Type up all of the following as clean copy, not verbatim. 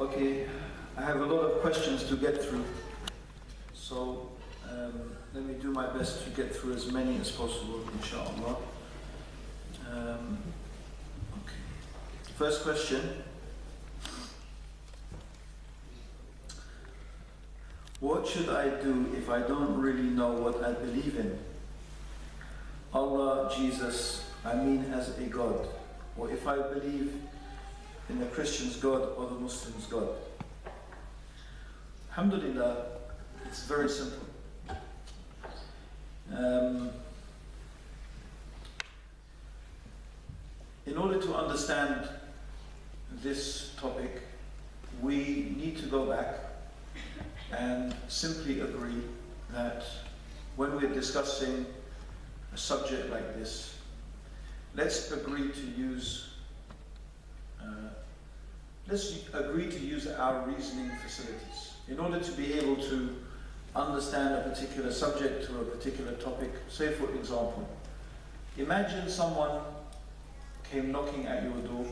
Okay, I have a lot of questions to get through, so let me do my best to get through as many as possible, inshallah. Okay. First question. What should I do if I don't really know what I believe in? Allah, Jesus, I mean as a God, or if I believe in the Christian's God or the Muslim's God. Alhamdulillah, it's very simple. In order to understand this topic, we need to go back and simply agree that when we're discussing a subject like this, let's agree to use our reasoning facilities in order to be able to understand a particular subject or a particular topic. Say, for example, imagine someone came knocking at your door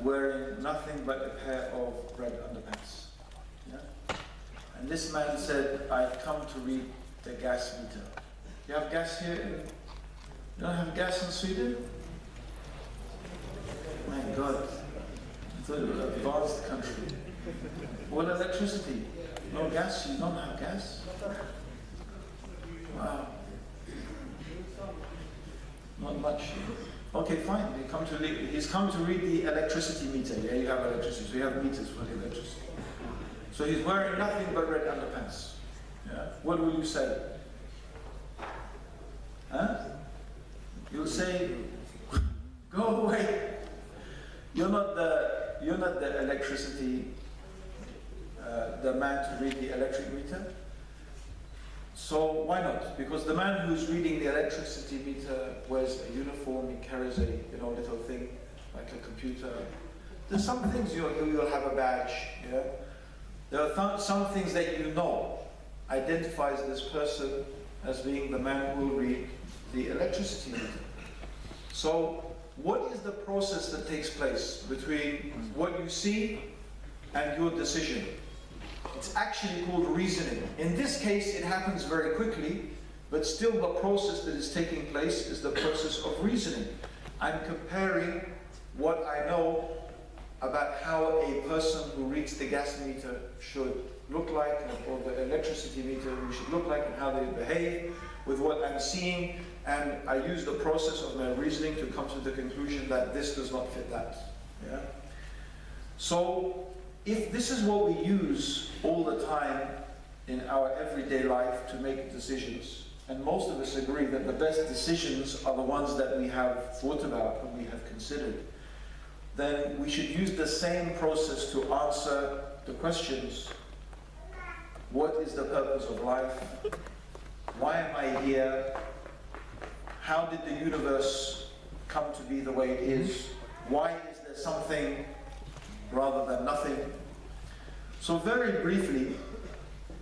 wearing nothing but a pair of red underpants. Yeah? And this man said, I've come to read the gas meter. You have gas here? You don't have gas in Sweden? My God, I thought it was an advanced country. What electricity? No gas? You don't have gas? Wow. Not much. Okay, fine. He's come to read the electricity meter. Yeah, you have electricity, so you have meters for the electricity. So he's wearing nothing but red underpants. Yeah? What will you say? Huh? You'll say, go away. You're not the electricity, the man to read the electric meter. So why not? Because the man who's reading the electricity meter wears a uniform, he carries a little thing like a computer. There's some things you'll have a badge. Yeah? There are some things that identifies this person as being the man who will read the electricity meter. So what is the process that takes place between what you see and your decision? It's actually called reasoning. In this case, it happens very quickly, but still the process that is taking place is the process of reasoning. I'm comparing what I know about how a person who reads the gas meter should look like, or the electricity meter who should look like, and how they behave with what I'm seeing, and I use the process of my reasoning to come to the conclusion that this does not fit that. Yeah? So, if this is what we use all the time in our everyday life to make decisions, and most of us agree that the best decisions are the ones that we have thought about and we have considered, then we should use the same process to answer the questions. What is the purpose of life? Why am I here? How did the universe come to be the way it is? Why is there something rather than nothing? So very briefly,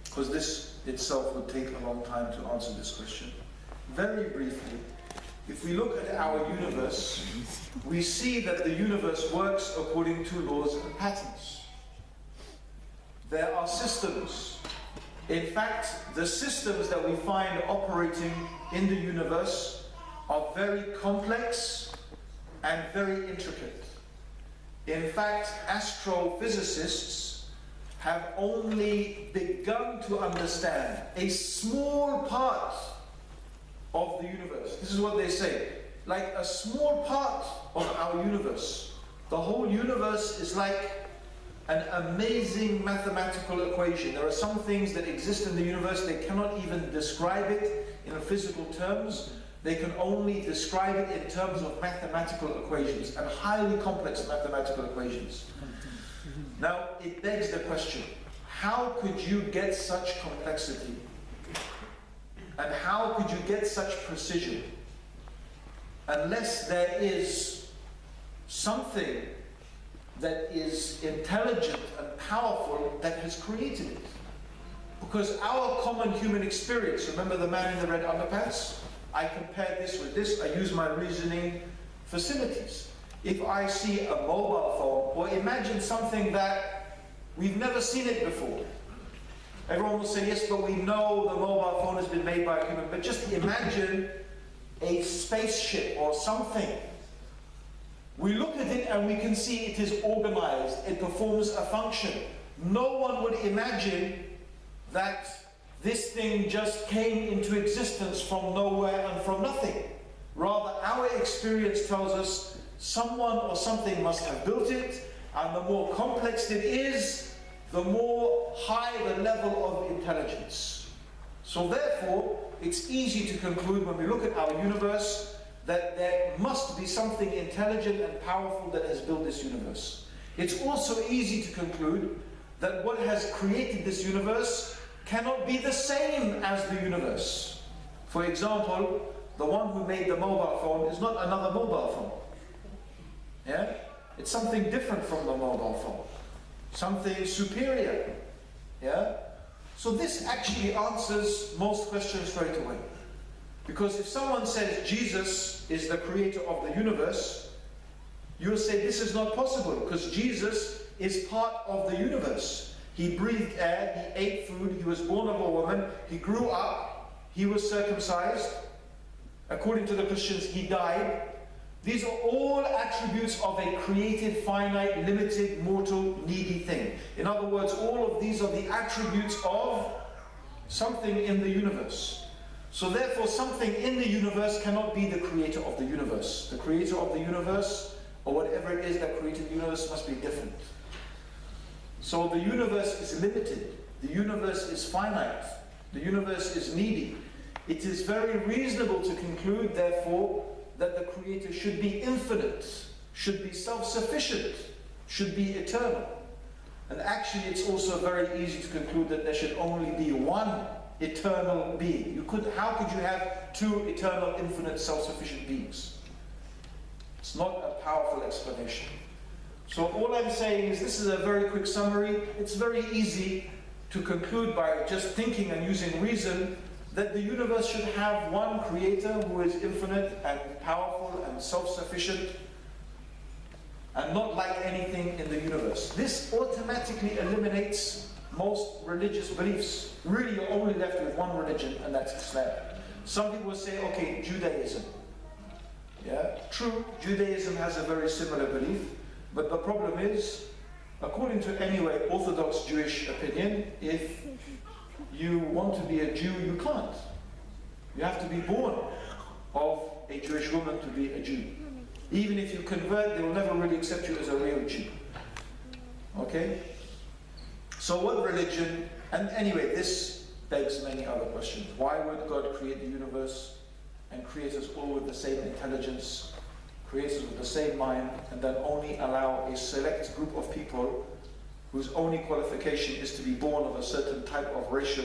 because this itself would take a long time to answer this question, very briefly, if we look at our universe, we see that the universe works according to laws and patterns. There are systems. In fact, the systems that we find operating in the universe are very complex and very intricate. In fact, astrophysicists have only begun to understand a small part of the universe. This is what they say. Like a small part of our universe. The whole universe is like an amazing mathematical equation. There are some things that exist in the universe, they cannot even describe it in physical terms. They can only describe it in terms of mathematical equations, and highly complex mathematical equations. Now, it begs the question, how could you get such complexity? And how could you get such precision unless there is something that is intelligent and powerful that has created it? Because our common human experience, remember the man in the red underpants? I compare this with this, I use my reasoning facilities. if I see a mobile phone, or imagine something that we've never seen it before. Everyone will say, yes, but we know the mobile phone has been made by a human. But just imagine a spaceship or something. We look at it and we can see it is organized. It performs a function. No one would imagine that this thing just came into existence from nowhere and from nothing. Rather, our experience tells us someone or something must have built it, and the more complex it is, the more high the level of intelligence. So therefore, it's easy to conclude when we look at our universe that there must be something intelligent and powerful that has built this universe. It's also easy to conclude that what has created this universe cannot be the same as the universe. For example, the one who made the mobile phone is not another mobile phone. Yeah? It's something different from the mobile phone. Something superior. Yeah? So this actually answers most questions straight away. Because if someone says Jesus is the creator of the universe, you'll say this is not possible, because Jesus is part of the universe. He breathed air, he ate food, he was born of a woman, he grew up, he was circumcised. According to the Christians, he died. These are all attributes of a created, finite, limited, mortal, needy thing. In other words, all of these are the attributes of something in the universe. So therefore, something in the universe cannot be the creator of the universe. The creator of the universe, or whatever it is that created the universe, must be different. So the universe is limited. The universe is finite. The universe is needy. It is very reasonable to conclude, therefore, that the Creator should be infinite, should be self-sufficient, should be eternal. And actually it's also very easy to conclude that there should only be one eternal being. How could you have two eternal, infinite, self-sufficient beings? It's not a powerful explanation. So all I'm saying is this is a very quick summary. It's very easy to conclude by just thinking and using reason that the universe should have one creator who is infinite and powerful and self-sufficient and not like anything in the universe. This automatically eliminates most religious beliefs. Really, you're only left with one religion, and that's Islam. Some people say, okay, Judaism. Yeah, true, Judaism has a very similar belief, but the problem is, according to anyway Orthodox Jewish opinion, if you want to be a Jew, you can't. You have to be born of a Jewish woman to be a Jew. Even if you convert, they will never really accept you as a real Jew. Okay? So what religion, and anyway, this begs many other questions. Why would God create the universe and create us all with the same intelligence, create us with the same mind, and then only allow a select group of people whose only qualification is to be born of a certain type of racial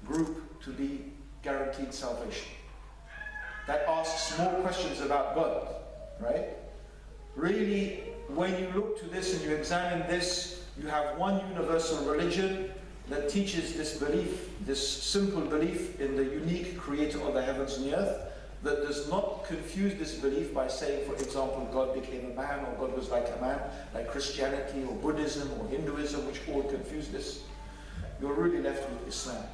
group to be guaranteed salvation? That asks more questions about God, right? Really, when you look to this and you examine this, you have one universal religion that teaches this belief, this simple belief in the unique creator of the heavens and the earth, that does not confuse this belief by saying, for example, God became a man, or God was like a man, like Christianity or Buddhism or Hinduism, which all confuse this. You're really left with Islam.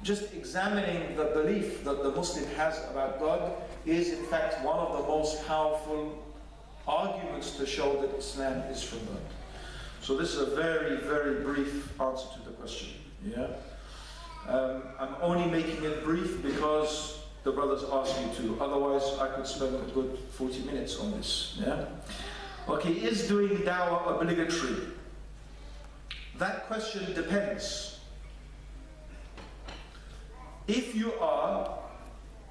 Just examining the belief that the Muslim has about God is in fact one of the most powerful arguments to show that Islam is from God. So this is a very, very brief answer to the question. Yeah, I'm only making it brief because the brothers asked me to. Otherwise, I could spend a good 40 minutes on this. Yeah. Okay, is doing dawah obligatory? That question depends. If you are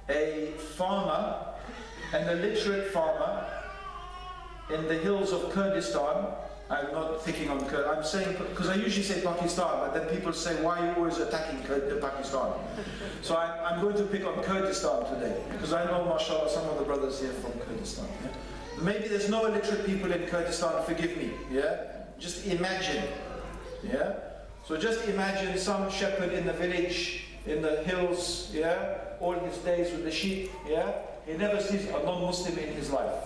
a farmer, an illiterate farmer in the hills of Kurdistan, I'm not thinking on Kurd, I'm saying, because I usually say Pakistan, but then people say, why are you always attacking Pakistan? So I'm going to pick on Kurdistan today, because I know, mashallah, some of the brothers here from Kurdistan. Yeah? Maybe there's no illiterate people in Kurdistan, forgive me, yeah? Just imagine, yeah? So just imagine some shepherd in the village, in the hills, yeah? All his days with the sheep, yeah? He never sees a non-Muslim in his life.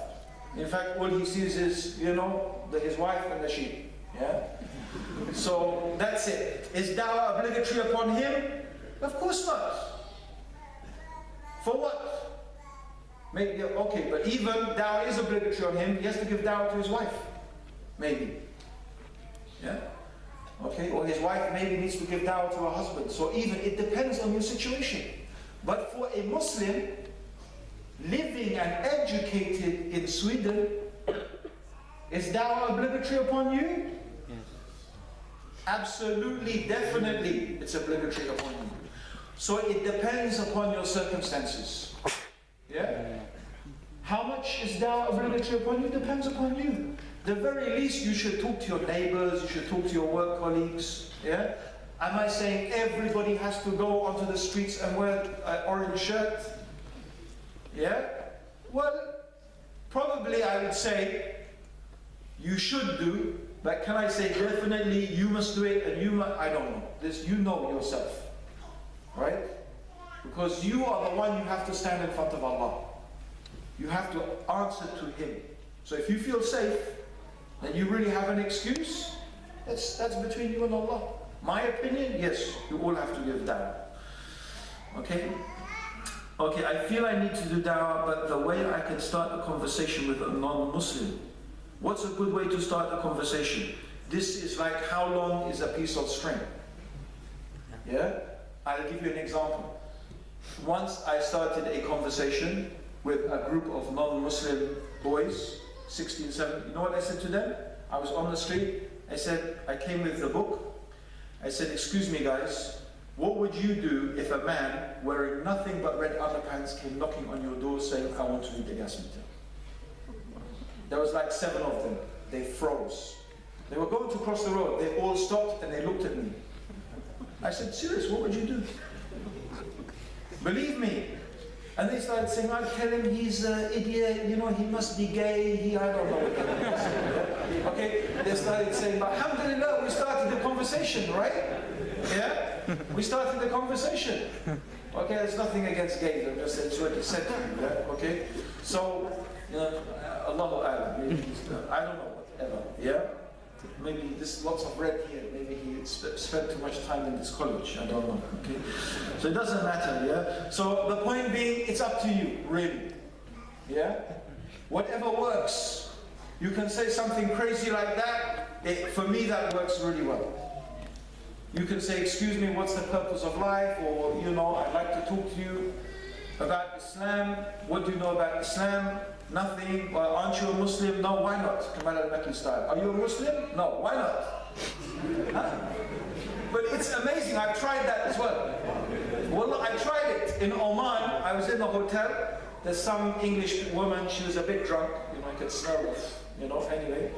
In fact, all he sees is, you know, his wife and the sheep. Yeah? So that's it. Is dawah obligatory upon him? Of course not. For what? Maybe, okay, but even dawah is obligatory on him, he has to give dawah to his wife. Maybe. Yeah? Okay, or his wife maybe needs to give dawah to her husband. So even, it depends on your situation. But for a Muslim, living and educated in Sweden, is dawah obligatory upon you? Yes. Absolutely, definitely, it's obligatory upon you. So it depends upon your circumstances. Yeah? How much is dawah obligatory upon you? Depends upon you. The very least, you should talk to your neighbors, you should talk to your work colleagues. Yeah? Am I saying everybody has to go onto the streets and wear an orange shirt? Yeah? Well, probably I would say you should do, but can I say definitely you must do it and you must, I don't know. This, you know yourself. Right? Because you are the one you have to stand in front of Allah. You have to answer to Him. So if you feel safe, then you really have an excuse, that's between you and Allah. My opinion, yes, you all have to give dawah. Okay? Okay, I feel I need to do dawah, but the way I can start a conversation with a non-Muslim. What's a good way to start a conversation? This is like how long is a piece of string? Yeah? I'll give you an example. Once I started a conversation with a group of non-Muslim boys, 16, 17, you know what I said to them? I was on the street, I came with the book. I said, excuse me guys, what would you do if a man wearing nothing but red underpants came knocking on your door saying, I want to read the gas meter? There was like 7 of them. They froze. They were going to cross the road. They all stopped and they looked at me. I said, serious, what would you do? Believe me. And they started saying, I'll tell him he's an idiot, you know, he must be gay, I don't know what they're saying. Okay, they started saying, but alhamdulillah, we started the conversation, right? Yeah? We started the conversation. Okay, there's nothing against gays, I'm just saying it's what he said to you, yeah? Okay? So, you know, Allahu A'lam, I don't know, whatever, yeah? Maybe there's lots of red here, maybe he spent too much time in this college, I don't know, okay? So it doesn't matter, yeah? So the point being, it's up to you, really, yeah? Whatever works. You can say something crazy like that, for me that works really well. You can say, excuse me, what's the purpose of life? Or, you know, I'd like to talk to you about Islam. What do you know about Islam? Nothing. Well, aren't you a Muslim? No, why not? Kamal al-Makki style. Are you a Muslim? No, why not? Huh? But it's amazing, I've tried that as well. Well, I tried it in Oman. I was in the hotel. There's some English woman, she was a bit drunk. You know, I could smell it, you know, anyway.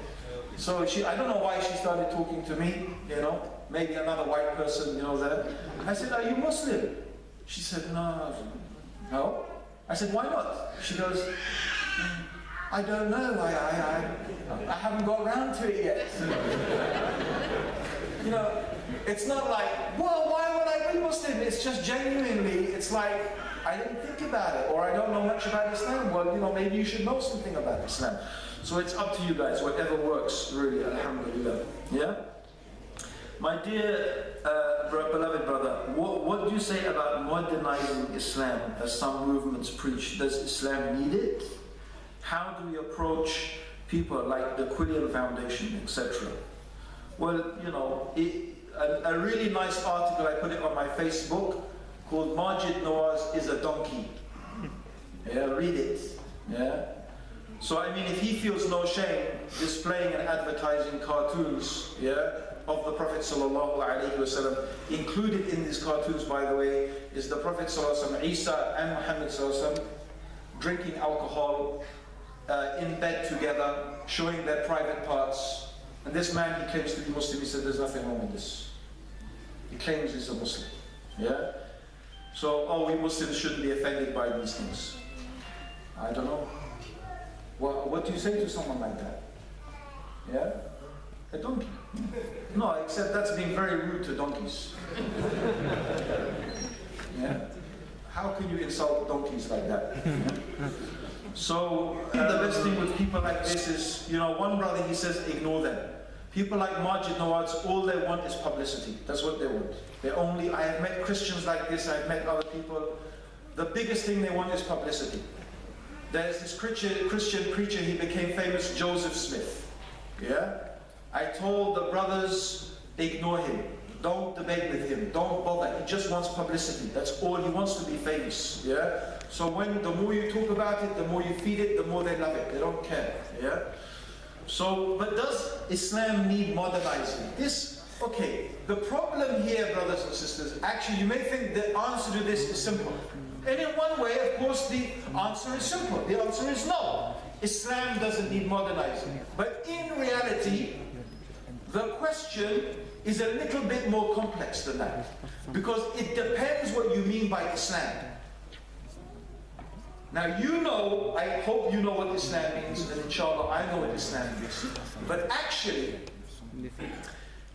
So I don't know why she started talking to me, you know. Maybe another white person, you know, there. I said, are you Muslim? She said, no. No? I said, why not? She goes, I don't know, I haven't got around to it yet. You know, it's not like, well, why would I be Muslim? It's just genuinely, it's like, I didn't think about it, or I don't know much about Islam. Well, you know, maybe you should know something about Islam. So it's up to you guys, whatever works, really, alhamdulillah. Yeah? My dear beloved brother, what do you say about modernizing Islam as some movements preach? Does Islam need it? How do we approach people like the Quillian Foundation, etc.? Well, you know, a really nice article, I put it on my Facebook, called Majid Nawaz is a Donkey. Yeah, read it. Yeah. So I mean, if he feels no shame displaying and advertising cartoons, yeah, of the Prophet sallallahu alaihi wasallam, included in these cartoons, by the way, is the Prophet sallallahu alaihi wasallam, Isa and Muhammad sallallahu alaihi wasallam, drinking alcohol, in bed together, showing their private parts. And this man, he claims to be Muslim. He said, there's nothing wrong with this. He claims he's a Muslim. Yeah. So, oh, we Muslims shouldn't be offended by these things. I don't know. Well, what do you say to someone like that? Yeah? A donkey. No, except that's being very rude to donkeys. Yeah? how can you insult donkeys like that? So the best thing with people like this is, you know, one brother, he says, ignore them. People like Majid Nawaz, all they want is publicity. That's what they want. I have met Christians like this, I've met other people. The biggest thing they want is publicity. There's this Christian preacher, he became famous, Joseph Smith. Yeah? I told the brothers, ignore him. Don't debate with him. Don't bother. He just wants publicity. That's all. He wants to be famous. Yeah? So the more you talk about it, the more you feed it, the more they love it. They don't care. Yeah? So, but does Islam need modernizing? Okay. The problem here, brothers and sisters, actually you may think the answer to this is simple. And in one way, of course, the answer is simple. The answer is no. Islam doesn't need modernizing. But in reality, the question is a little bit more complex than that. Because it depends what you mean by Islam. Now you know, I hope you know what Islam means, and inshallah I know what Islam means. But actually,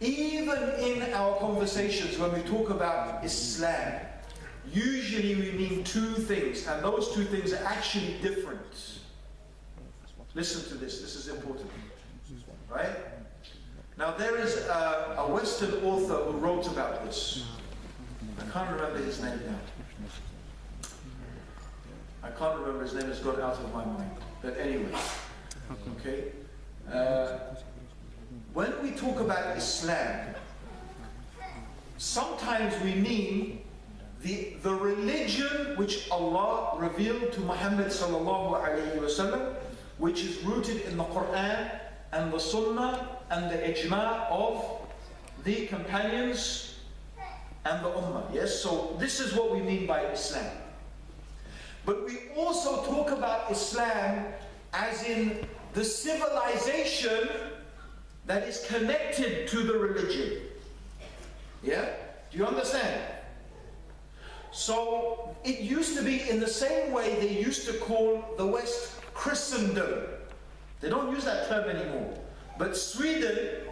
even in our conversations when we talk about Islam, usually we mean two things, and those two things are actually different. Listen to this is important. Right? Now there is a Western author who wrote about this. I can't remember his name now. I can't remember his name, it's gone out of my mind. But anyway, okay. When we talk about Islam, sometimes we mean the religion which Allah revealed to Muhammad sallallahu alayhi wasallam, which is rooted in the Quran and the Sunnah and the Ijma' of the companions and the Ummah. Yes, so this is what we mean by Islam. But we also talk about Islam as in the civilization that is connected to the religion. Yeah? Do you understand? So it used to be in the same way they used to call the West Christendom. They don't use that term anymore. But Sweden,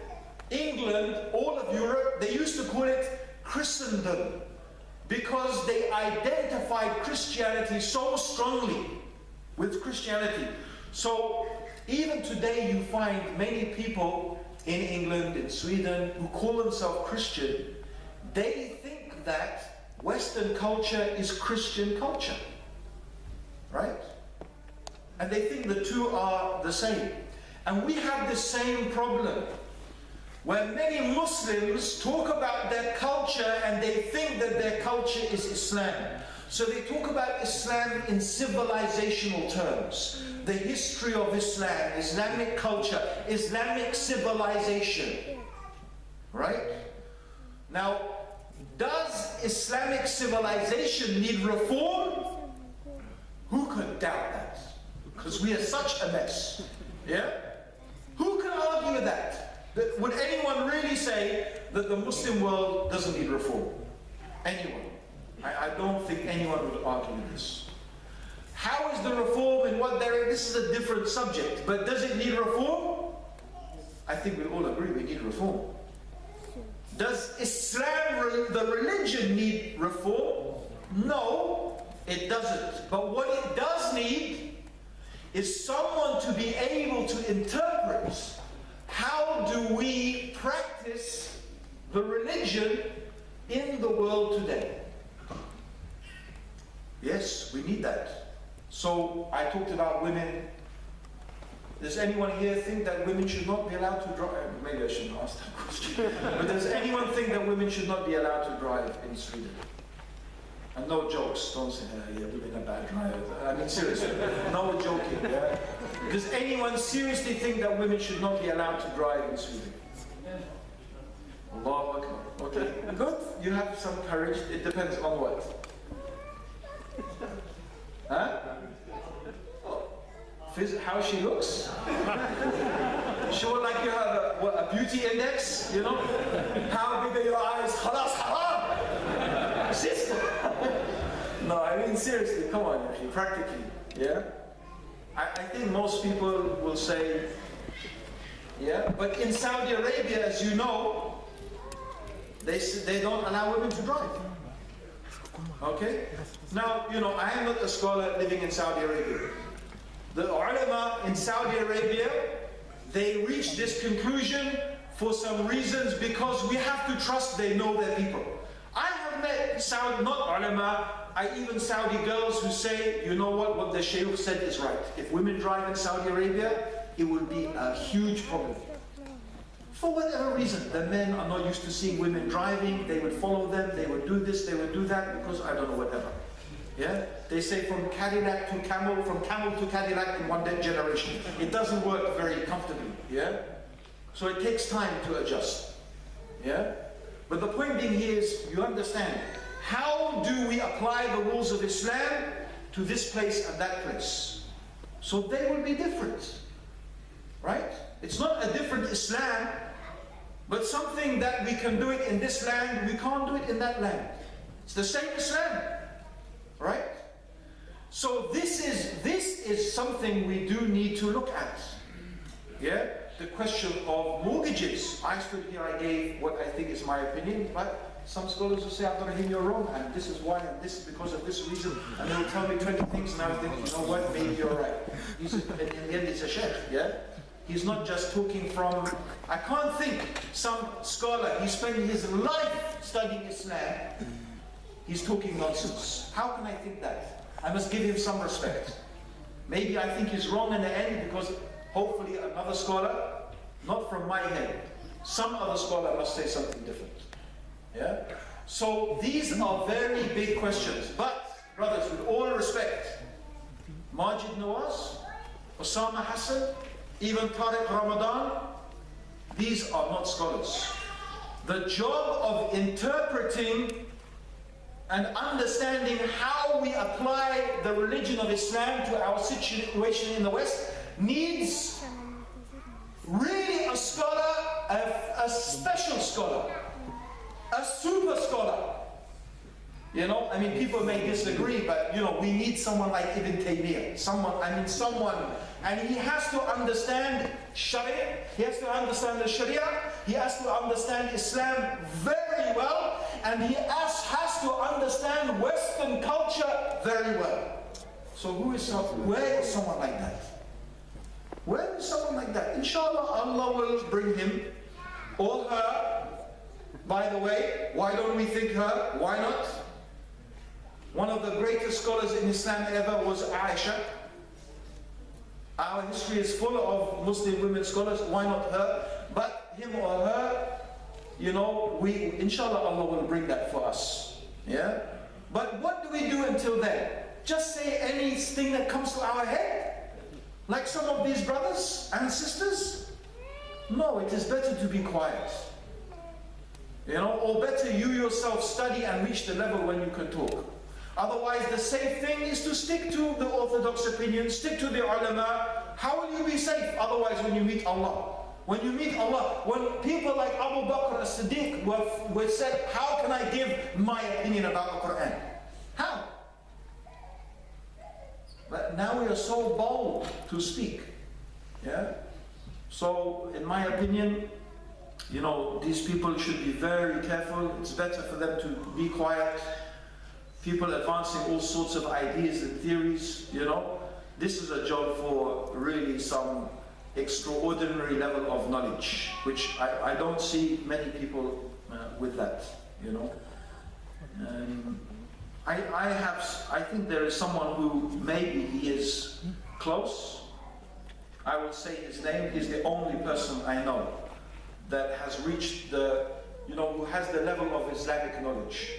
England, all of Europe, they used to call it Christendom, because they identified Christianity so strongly with Christianity. So even today you find many people in England, in Sweden, who call themselves Christian. They think that Western culture is Christian culture, right? And they think the two are the same. And we have the same problem, where many Muslims talk about their culture and they think that their culture is Islam. So they talk about Islam in civilizational terms. The history of Islam, Islamic culture, Islamic civilization. Right? Now, does Islamic civilization need reform? Who could doubt that? Because we are such a mess. Yeah? Who can argue with that? Would anyone really say that the Muslim world doesn't need reform? Anyone? I don't think anyone would argue with this. How is the reform and what there is? This is a different subject. But does it need reform? I think we all agree we need reform. Does Islam, the religion, need reform? No, it doesn't. But what it does need is someone to be able to interpret how do we practice the religion in the world today. Yes, we need that. So I talked about women. Does anyone here think that women should not be allowed to drive? Maybe I shouldn't ask that question. But does anyone think that women should not be allowed to drive in Sweden? And no jokes, don't say, yeah, women are bad drivers. I mean, seriously, no joking. Yeah? Does anyone seriously think that women should not be allowed to drive in Sweden? Allahu Akbar. Okay, good. You have some courage. It depends on what? Huh? How she looks? Sure, like you have a beauty index, you know? How big are your eyes? Khalas, haram! Sister! No, I mean seriously, come on, actually, practically, yeah? I think most people will say, yeah? But in Saudi Arabia, as you know, they don't allow women to drive. Okay? Now, you know, I am not a scholar living in Saudi Arabia. The ulama in Saudi Arabia, they reach this conclusion for some reasons because we have to trust they know their people. I have met Saudi, not ulama, even Saudi girls who say, you know what the Shaykh said is right. If women drive in Saudi Arabia, it will be a huge problem. For whatever reason, the men are not used to seeing women driving, they would follow them, they would do this, they would do that, because I don't know, whatever. Yeah? They say from Cadillac to camel, from camel to Cadillac in one generation. It doesn't work very comfortably. Yeah? So it takes time to adjust. Yeah? But the point being here is, you understand, how do we apply the rules of Islam to this place and that place? So they will be different. Right? It's not a different Islam, but something that we can do it in this land, we can't do it in that land. It's the same Islam. Right? So this is something we do need to look at. Yeah? The question of mortgages. I stood here, I gave what I think is my opinion, but some scholars will say, Abduraheem, you're wrong, and this is why, and this is because of this reason, and they'll tell me 20 things, and I think, you know what, maybe you're right. In the end, it's a sheikh, yeah? He's not just talking from, I can't think, some scholar, he's spending his life studying Islam, he's talking nonsense. How can I think that? I must give him some respect. Maybe I think he's wrong in the end because hopefully another scholar, not from my head, some other scholar must say something different. Yeah? So these are very big questions. But, brothers, with all respect, Majid Nawaz, Osama Hassan, even Tariq Ramadan, these are not scholars. The job of interpreting and understanding how we apply the religion of Islam to our situation in the West needs really a scholar, a special scholar, a super scholar. You know, I mean, people may disagree, but you know, we need someone like Ibn Taymiyyah, someone, and he has to understand Sharia, he has to understand the Sharia, he has to understand Islam very well, and he has to understand Western culture very well. So where is someone like that? Where is someone like that? Inshallah, Allah will bring him or her. By the way, why don't we think her? Why not? One of the greatest scholars in Islam ever was Aisha. Our history is full of Muslim women scholars. Why not her? But him or her, you know, inshallah, Allah will bring that for us. Yeah? But what do we do until then? Just say anything that comes to our head? Like some of these brothers and sisters? No, it is better to be quiet. You know, or better you yourself study and reach the level when you can talk. Otherwise, the safe thing is to stick to the orthodox opinion, stick to the ulama. How will you be safe otherwise when you meet Allah? When you meet Allah, when people like Abu Bakr as-Siddiq were said, how can I give my opinion about the Quran? How? But now we are so bold to speak. Yeah? So, in my opinion, you know, these people should be very careful. It's better for them to be quiet. People advancing all sorts of ideas and theories, you know. This is a job for really some extraordinary level of knowledge, which I don't see many people with that, you know. I think there is someone who maybe he is close. I will say his name. He's the only person I know that has reached who has the level of Islamic knowledge.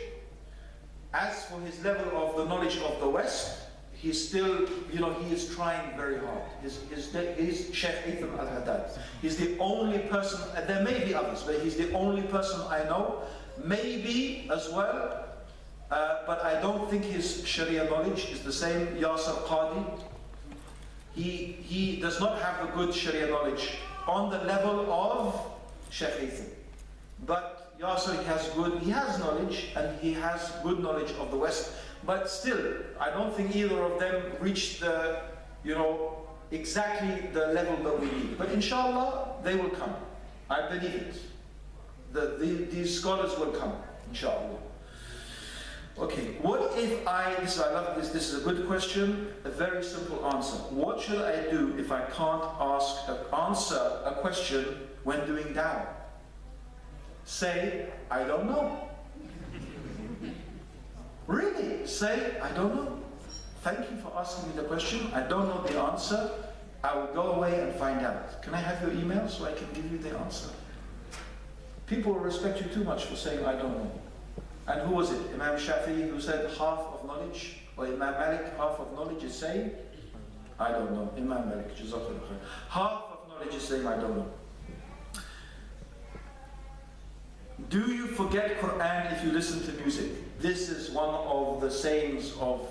As for his level of the knowledge of the West, he's still, he is trying very hard. He's Sheikh Ethan al-Haddad. He's the only person, there may be others, but he's the only person I know, maybe as well, but I don't think his Sharia knowledge is the same. Yasir Qadi, he does not have a good Sharia knowledge on the level of Sheikh Ethan. But Yasir, he has knowledge, and he has good knowledge of the West, but still, I don't think either of them reached the, exactly the level that we need. But inshallah, they will come. I believe it. These scholars will come, inshallah. Okay, what if I love this, this is a good question, a very simple answer. What should I do if I can't answer a question when doing da'wah? Say, I don't know. Really, say, I don't know. Thank you for asking me the question. I don't know the answer. I will go away and find out. Can I have your email so I can give you the answer? People will respect you too much for saying, I don't know. And who was it? Imam Shafi'i, who said half of knowledge, or Imam Malik, half of knowledge is saying, I don't know. Imam Malik, Jazakallah khair. Half of knowledge is saying, I don't know. Do you forget Quran if you listen to music? This is one of the sayings of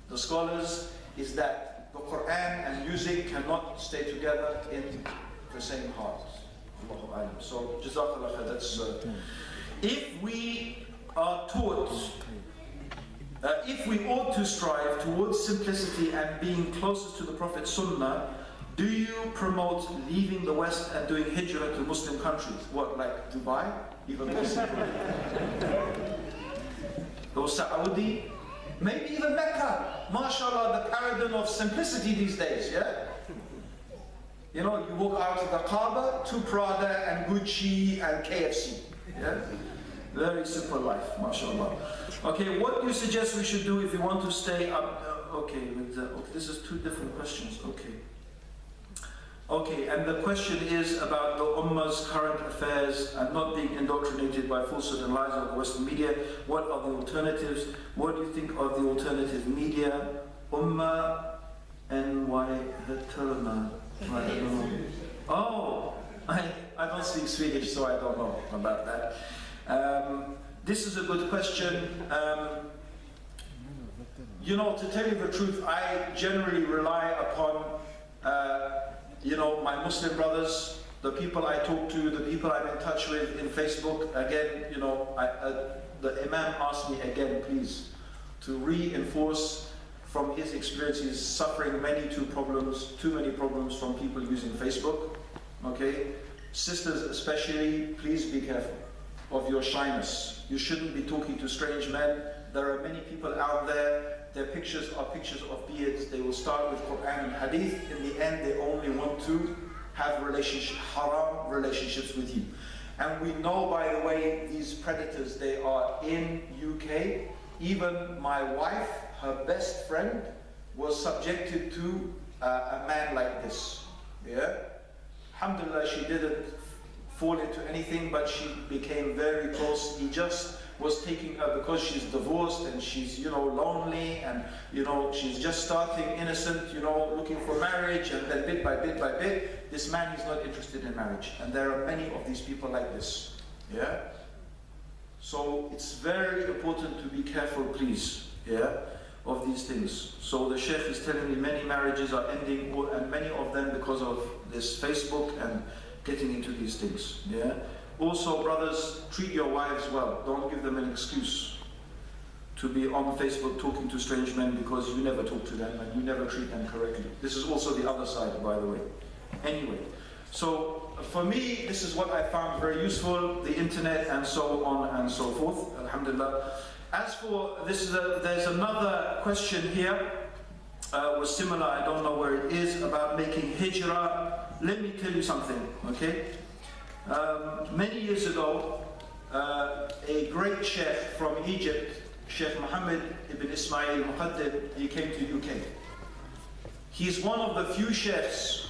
the scholars, is that the Quran and music cannot stay together in the same heart. Allahu Alam. So, Jazakallah khair, that's... if we are taught, if we ought to strive towards simplicity and being closest to the Prophet's Sunnah, do you promote leaving the West and doing hijrah to Muslim countries? What, like Dubai? Even more simple. Or Saudi? Maybe even Mecca. MashaAllah, the paradigm of simplicity these days, yeah? You know, you walk out of the Kaaba to Prada and Gucci and KFC, yeah? Very simple life, mashallah. Okay, what do you suggest we should do if we want to stay up? Okay, this is two different questions. Okay. Okay, and the question is about the Ummah's current affairs and not being indoctrinated by falsehood and lies of the Western media. What are the alternatives? What do you think of the alternative media? Ummah NY Heterna. I don't know. Oh, I don't speak Swedish, so I don't know about that. This is a good question. You know, to tell you the truth, I generally rely upon, you know, my Muslim brothers, the people I talk to, the people I'm in touch with in Facebook. Again, you know, the Imam asked me again, please, to reinforce from his experiences, suffering too many problems from people using Facebook. Okay, sisters especially, please be careful of your shyness. You shouldn't be talking to strange men. There are many people out there, their pictures are pictures of beards. They will start with Quran and Hadith. In the end, they only want to have haram relationships with you. And we know, by the way, these predators, they are in UK. Even my wife, her best friend, was subjected to a man like this. Yeah? Alhamdulillah, she didn't fall into anything, but she became very close. He just was taking her because she's divorced and she's, you know, lonely, and, you know, she's just starting innocent, you know, looking for marriage, and then bit by bit, this man is not interested in marriage. And there are many of these people like this. Yeah? So it's very important to be careful, please, yeah, of these things. So the Sheikh is telling me many marriages are ending, and many of them because of this Facebook and getting into these things. Yeah. Also, brothers, treat your wives well. Don't give them an excuse to be on Facebook talking to strange men because you never talk to them and you never treat them correctly. This is also the other side, by the way. Anyway, so for me, this is what I found very useful, the internet and so on and so forth. Alhamdulillah. As for this, there's another question here, was similar, I don't know where it is, about making hijrah. Let me tell you something, okay? Many years ago, a great sheikh from Egypt, Sheikh Muhammad ibn Ismail Muqaddam, he came to UK. He's one of the few sheikhs.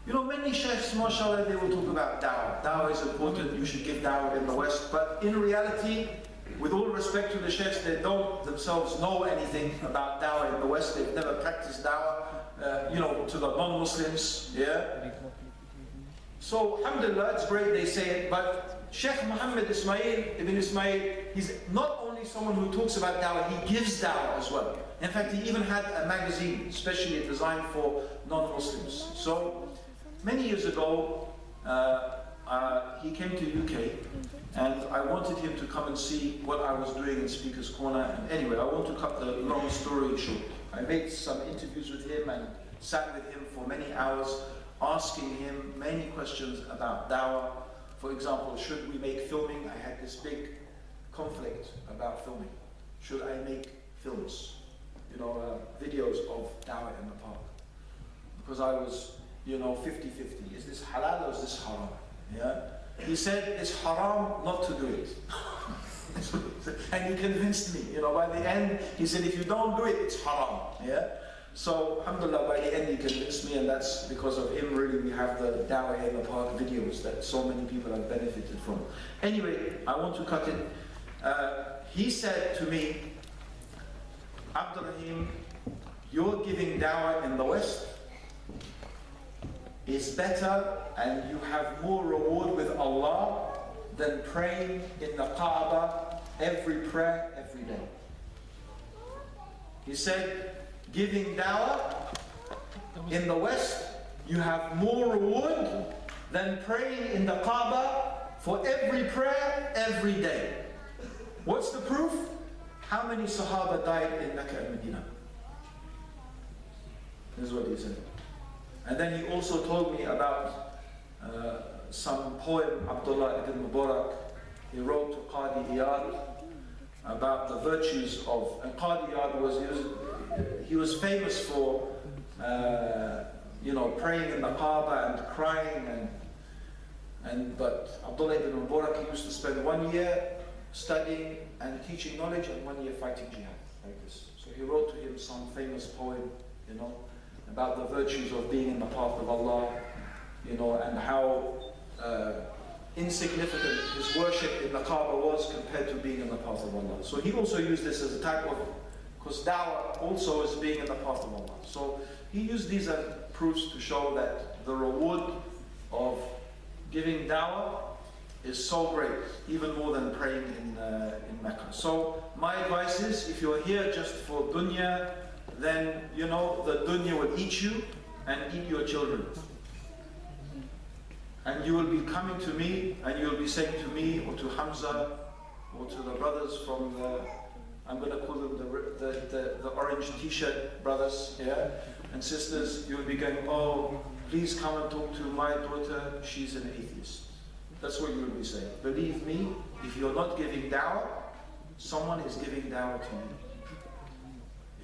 You know, many sheikhs, mashallah, they will talk about da'wah. Da'wah is important, you should give da'wah in the West. But in reality, with all respect to the sheikhs, they don't themselves know anything about da'wah in the West. They've never practiced da'wah, you know, to the non-Muslims, yeah? So, alhamdulillah, it's great they say it, but Sheikh Muhammad ibn Ismail, he's not only someone who talks about da'wah, he gives da'wah as well. In fact, he even had a magazine, especially designed for non-Muslims. So, many years ago, he came to UK, and I wanted him to come and see what I was doing in Speaker's Corner. And anyway, I want to cut the long story short. I made some interviews with him and sat with him for many hours, asking him many questions about da'wah. For example, should we make filming? I had this big conflict about filming. should I make films, videos of dawah in the park? Because I was, 50-50. Is this halal or is this haram? Yeah. He said it's haram not to do it. And he convinced me, by the end, he said, if you don't do it, it's haram. Yeah. So, alhamdulillah, by the end he convinced me, and that's because of him. Really, we have the Dawah in the Park videos that so many people have benefited from. Anyway, I want to cut it. He said to me, Abduraheem, you're giving Dawah in the West is better, and you have more reward with Allah than praying in the Kaaba every prayer, every day. He said, giving dawah in the West, you have more reward than praying in the Kaaba for every prayer, every day. What's the proof? How many Sahaba died in Mecca and Medina? This is what he said. And then he also told me about some poem Abdullah ibn Mubarak. He wrote to Qadi Iyad about the virtues of, and Qadi Iyad he was famous for praying in the Kaaba and crying, but Abdullah ibn Mubarak, he used to spend 1 year studying and teaching knowledge and 1 year fighting jihad, like this. So he wrote to him some famous poem, about the virtues of being in the path of Allah, and how insignificant his worship in the Kaaba was compared to being in the path of Allah. So he also used this as a type of, because da'wah also is being in the path of Allah. So he used these as proofs to show that the reward of giving da'wah is so great, even more than praying in Mecca. So my advice is, if you're here just for dunya, then the dunya will eat you and eat your children. And you will be coming to me and you will be saying to me or to Hamza or to the brothers from I'm going to call them the orange t-shirt brothers, and sisters, you will be going, oh, please come and talk to my daughter, she's an atheist. That's what you will be saying. Believe me, if you're not giving da'wah, someone is giving da'wah to you.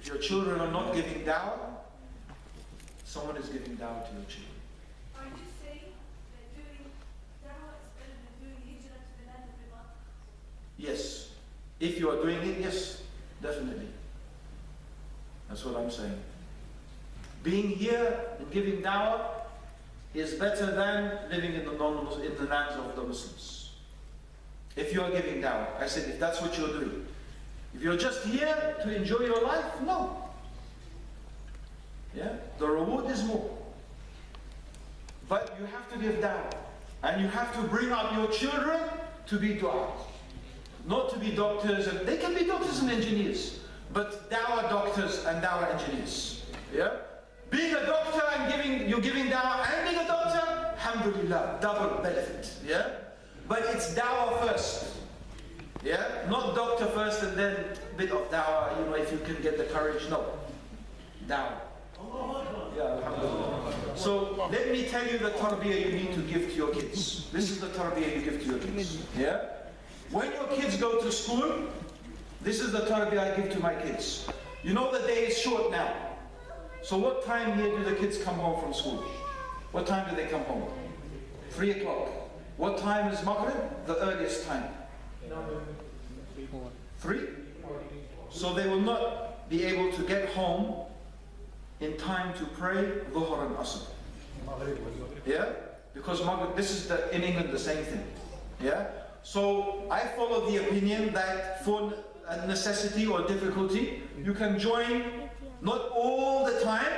If your children are not giving da'wah, someone is giving da'wah to your children. Are you saying that doing da'wah is better than doing hijrah to the land of Iman? Yes. If you are doing it, yes, definitely. That's what I'm saying. Being here and giving da'wah is better than living in the lands of the Muslims. If you are giving da'wah, I said, if that's what you're doing. If you're just here to enjoy your life, no. The reward is more. But you have to give da'wah. And you have to bring up your children to be du'at. Not to be doctors, and they can be doctors and engineers. But da'wah doctors and da'wah engineers. Being a doctor and you're giving da'wah and being a doctor, alhamdulillah, double benefit. But it's da'wah first. Not doctor first and then bit of da'wah, if you can get the courage. No. Da'wah. Alhamdulillah. So let me tell you the tarbiyah you need to give to your kids. This is the tarbiyah you give to your kids. When your kids go to school, this is the tarbiyah I give to my kids. The day is short now. So what time here do the kids come home from school? What time do they come home? 3 o'clock. What time is Maghrib? The earliest time. 3? So they will not be able to get home in time to pray Dhuhr and Asr. Because Maghrib, this is in England the same thing. So I follow the opinion that for a necessity or difficulty, you can join, not all the time,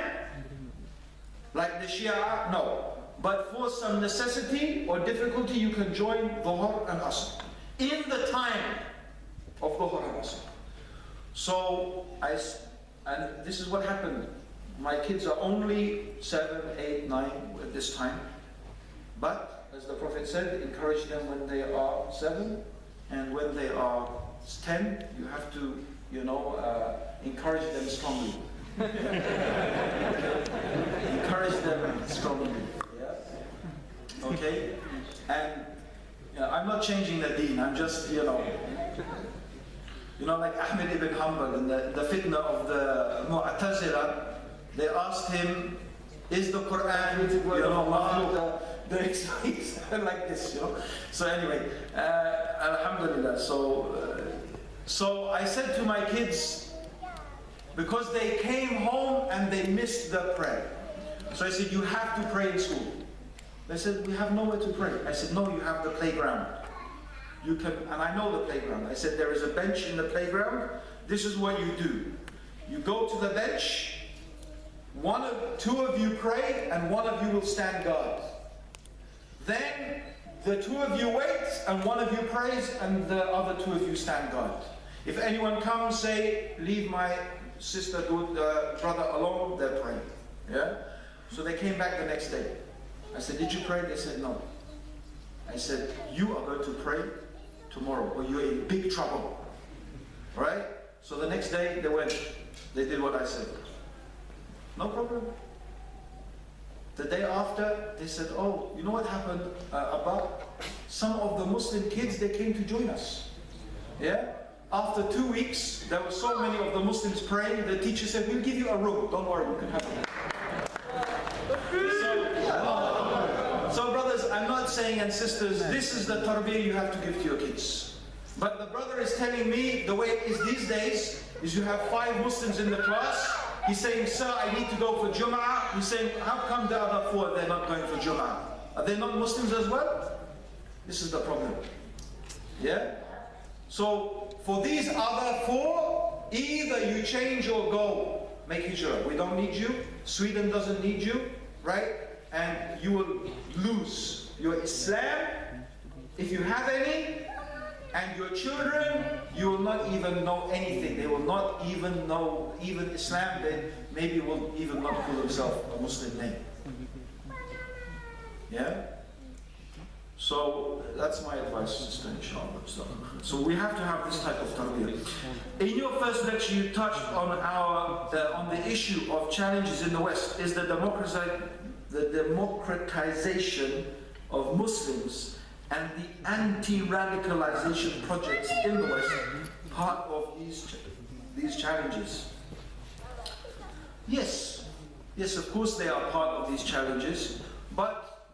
like the Shia, no. But for some necessity or difficulty, you can join Dhuhr and Asr in the time of Dhuhr and Asr. So, and this is what happened. My kids are only 7, 8, 9 at this time. But, as the Prophet said, encourage them when they are 7, and when they are 10, you have to, encourage them strongly. Encourage them strongly. Okay? And I'm not changing the deen, I'm just, You know, like Ahmed ibn Hanbal in the fitna of the Mu'tazila, they asked him, is the Quran, you know, Allah, he's like this, you know. So anyway, alhamdulillah. So I said to my kids, because they came home and they missed the prayer. So I said, you have to pray in school. They said, we have nowhere to pray. I said, no, you have the playground. You can, and I know the playground. I said, there is a bench in the playground. This is what you do. You go to the bench, two of you pray, and one of you will stand guard. Then the two of you wait, and one of you prays, and the other two of you stand guard. If anyone comes, say, leave my sister, brother alone, they're praying. Yeah? So they came back the next day. I said, did you pray? They said, no. I said, you are going to pray tomorrow, or you're in big trouble. Right? So the next day, they went. They did what I said. No problem. The day after, they said, oh, you know what happened, Abba? Some of the Muslim kids, they came to join us. Yeah? After 2 weeks, there were so many of the Muslims praying, the teacher said, we'll give you a room. Don't worry, you can have it. So brothers, I'm not saying, and sisters, this is the tarbiyah you have to give to your kids. But the brother is telling me, the way it is these days, is you have 5 Muslims in the class. He's saying, sir, I need to go for Jum'ah. He's saying, how come the other 4, they're not going for Jum'ah? Are they not Muslims as well? This is the problem. Yeah? So, for these other 4, either you change or go. Make hijrah. We don't need you. Sweden doesn't need you. Right? And you will lose your Islam, if you have any, and your children, you will not even know anything. They will not even know even Islam. They maybe will even not call themselves a Muslim name. Yeah? So that's my advice, sister, inshallah. So we have to have this type of tarbiyah. In your first lecture, you touched on on the issue of challenges in the West. Is the democratization of Muslims and the anti-radicalization projects in the West part of these challenges? Yes. Yes, of course they are part of these challenges. But,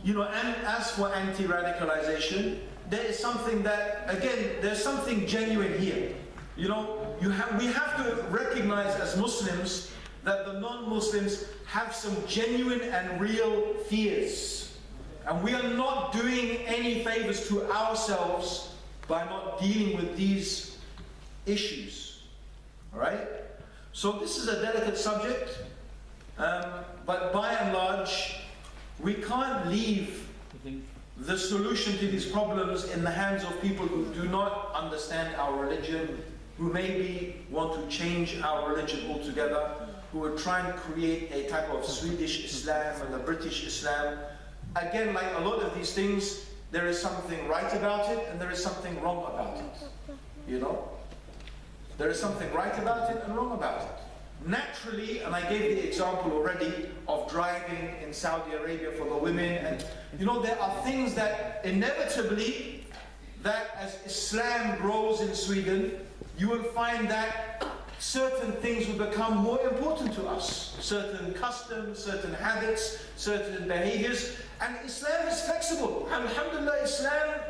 you know, and as for anti-radicalization, there is something that, again, there's something genuine here. You know, we have to recognize as Muslims that the non-Muslims have some genuine and real fears. And we are not doing any favors to ourselves by not dealing with these issues. Alright? So this is a delicate subject, but by and large, we can't leave the solution to these problems in the hands of people who do not understand our religion, who maybe want to change our religion altogether, who are trying to create a type of Swedish Islam and a British Islam. Again, like a lot of these things, there is something right about it and there is something wrong about it. You know? There is something right about it and wrong about it. Naturally, and I gave the example already of driving in Saudi Arabia for the women, and you know, there are things that inevitably, that as Islam grows in Sweden, you will find that certain things will become more important to us. Certain customs, certain habits, certain behaviors. And Islam is flexible. Alhamdulillah, Islam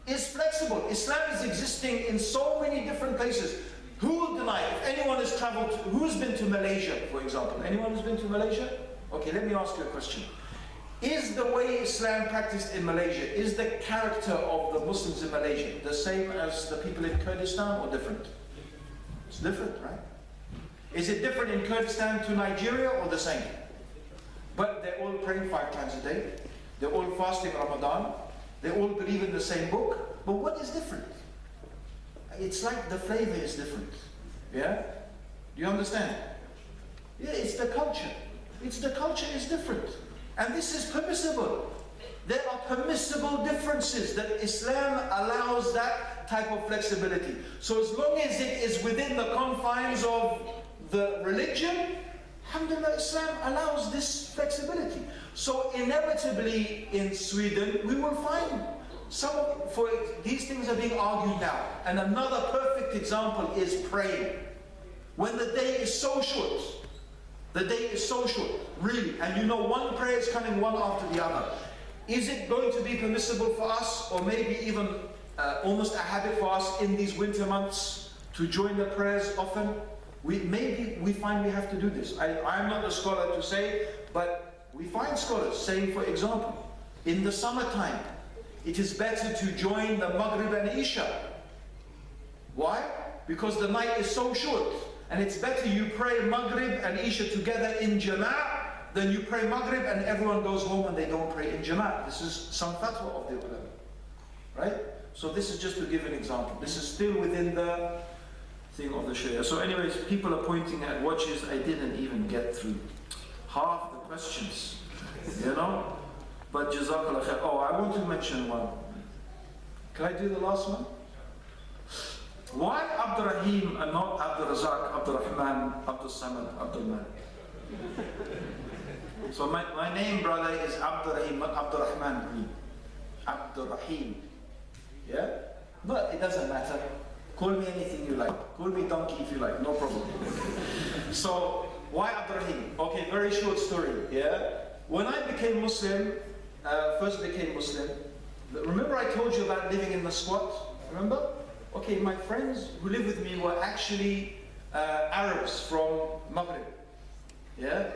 is flexible. Islam is existing in so many different places. Who will deny it? If anyone has traveled, who's been to Malaysia, for example? Anyone who's been to Malaysia? Okay, let me ask you a question. Is the way Islam practiced in Malaysia, is the character of the Muslims in Malaysia the same as the people in Kurdistan or different? It's different, right? Is it different in Kurdistan to Nigeria or the same? But they're all praying 5 times a day. They're all fasting Ramadan. They all believe in the same book. But what is different? It's like the flavor is different. Yeah? Do you understand? Yeah, it's the culture. The culture is different. And this is permissible. There are permissible differences that Islam allows that type of flexibility. So as long as it is within the confines of the religion, alhamdulillah, Islam allows this flexibility. So inevitably in Sweden, we will find These things are being argued now. And another perfect example is praying. When the day is so short, really, and you know one prayer is coming one after the other. Is it going to be permissible for us, or maybe even almost a habit for us in these winter months to join the prayers often? Maybe we find we have to do this. I'm not a scholar to say, but we find scholars saying, for example, in the summertime, it is better to join the Maghrib and Isha. Why? Because the night is so short. And it's better you pray Maghrib and Isha together in Jama'ah than you pray Maghrib and everyone goes home and they don't pray in Jama'ah. This is some fatwa of the ulama. Right? So this is just to give an example. This is still within the thing of the Sharia. So anyways, people are pointing at watches. I didn't even get through half the questions. You know? But Jazakallah khair. Oh, I want to mention one. Can I do the last one? Why Abduraheem and not Abdurrazak, Abdurrahman, Abdussamad, Abdulman? So my name, brother, is Abduraheem, not Abdurrahman. Abduraheem. Yeah? But it doesn't matter. Call me anything you like. Call me donkey if you like, no problem. So, why Abduraheem? Okay, very short story, yeah? When I became Muslim, first became Muslim, remember I told you about living in the squat? Remember? Okay, my friends who live with me were actually Arabs from Maghrib, yeah?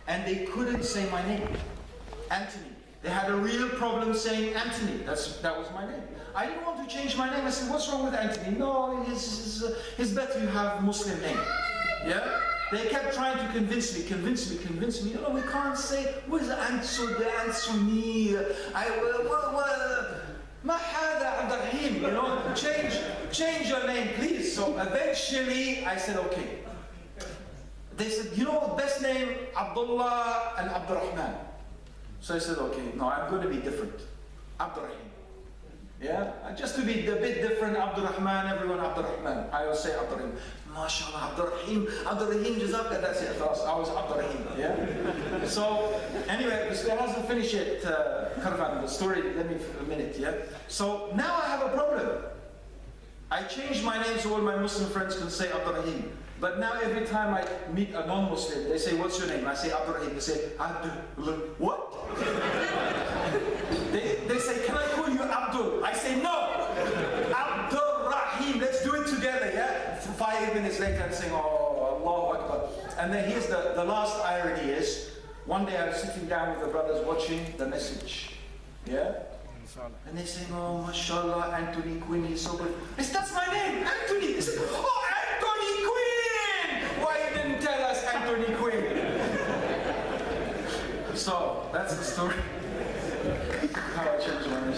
And they couldn't say my name, Anthony. They had a real problem saying Anthony. That was my name. I didn't want to change my name. I said, what's wrong with Anthony? No, it's better you have Muslim name, yeah? They kept trying to convince me. You know, we can't say, what is Anthony? Abduraheem, you know, change your name, please. So eventually I said, okay. They said, you know, best name, Abdullah and Abdurrahman. So I said, okay, no, I'm going to be different. Abduraheem. Yeah? Just to be a bit different, Abdurrahman, everyone Abdurrahman. I will say Abduraheem. MashaAllah, Abduraheem, Jazakallah, that's it. I was Abduraheem. Yeah? So, anyway, it hasn't finished yet, Karvan, the story, let me a minute, yeah? So, now I have a problem. I changed my name so all my Muslim friends can say Abduraheem. But now every time I meet a non-Muslim, they say, what's your name? I say Abduraheem. They say, what? they say, can I call you Abdul? I say, no! Abdurraheem, let's do it together, yeah? 5 minutes later, I'm saying, oh, Allahu Akbar. And then here's the last irony is, one day I was sitting down with the brothers watching the message, yeah? And they say, oh, mashallah, Anthony Quinn, he's so good. I said, that's my name, Anthony. They said, oh, Anthony Quinn! Why you didn't tell us Anthony Quinn? So, that's the story. How I changed my name.